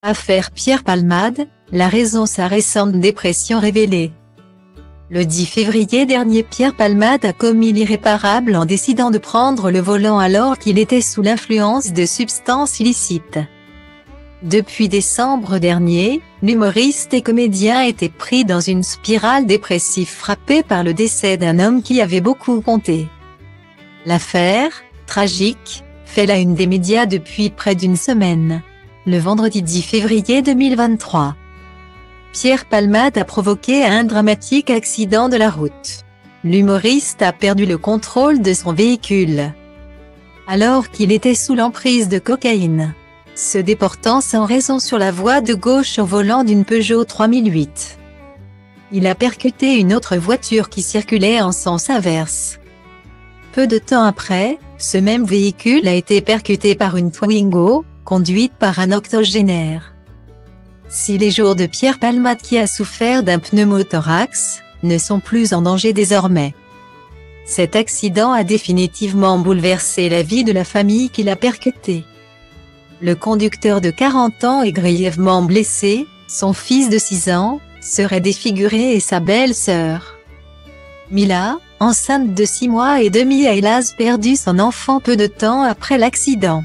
Affaire Pierre Palmade, la raison sa récente dépression révélée. Le 10 février dernier, Pierre Palmade a commis l'irréparable en décidant de prendre le volant alors qu'il était sous l'influence de substances illicites. Depuis décembre dernier, l'humoriste et comédien était pris dans une spirale dépressive frappée par le décès d'un homme qui avait beaucoup compté. L'affaire, tragique, fait la une des médias depuis près d'une semaine. Le vendredi 10 février 2023. Pierre Palmade a provoqué un dramatique accident de la route. L'humoriste a perdu le contrôle de son véhicule alors qu'il était sous l'emprise de cocaïne, se déportant sans raison sur la voie de gauche au volant d'une Peugeot 3008. Il a percuté une autre voiture qui circulait en sens inverse. Peu de temps après, ce même véhicule a été percuté par une Twingo, conduite par un octogénaire. Si les jours de Pierre Palmade, qui a souffert d'un pneumothorax, ne sont plus en danger désormais. Cet accident a définitivement bouleversé la vie de la famille qui l'a percuté. Le conducteur de 40 ans est grièvement blessé, son fils de 6 ans serait défiguré et sa belle-sœur Mila, enceinte de 6 mois et demi, a hélas perdu son enfant peu de temps après l'accident.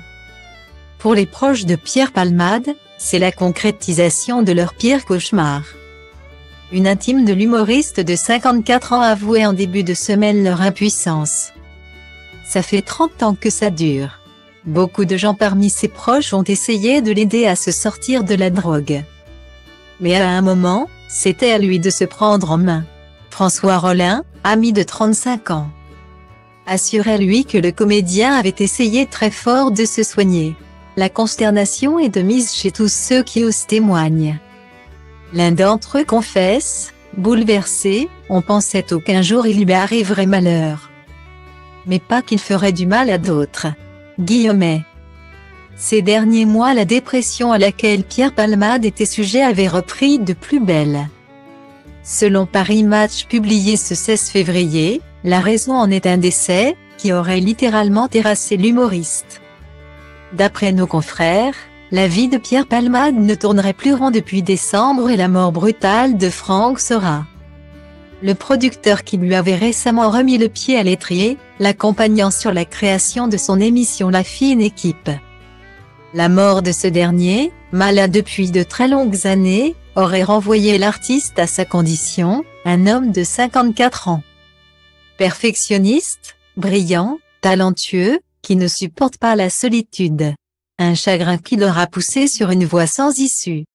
Pour les proches de Pierre Palmade, c'est la concrétisation de leur pire cauchemar. Une intime de l'humoriste de 54 ans avouait en début de semaine leur impuissance. Ça fait 30 ans que ça dure. Beaucoup de gens parmi ses proches ont essayé de l'aider à se sortir de la drogue. Mais à un moment, c'était à lui de se prendre en main. François Rollin, ami de 35 ans, assurait lui que le comédien avait essayé très fort de se soigner. La consternation est de mise chez tous ceux qui osent témoignent. L'un d'entre eux confesse, bouleversé, on pensait qu'un jour il lui arriverait malheur. Mais pas qu'il ferait du mal à d'autres. Guillemets. Ces derniers mois, la dépression à laquelle Pierre Palmade était sujet avait repris de plus belle. Selon Paris Match publié ce 16 février, la raison en est un décès, qui aurait littéralement terrassé l'humoriste. D'après nos confrères, la vie de Pierre Palmade ne tournerait plus rond depuis décembre et la mort brutale de Franck Sera, le producteur qui lui avait récemment remis le pied à l'étrier, l'accompagnant sur la création de son émission La Fine Équipe. La mort de ce dernier, malade depuis de très longues années, aurait renvoyé l'artiste à sa condition, un homme de 54 ans. Perfectionniste, brillant, talentueux, qui ne supporte pas la solitude. Un chagrin qui l'aura poussé sur une voie sans issue.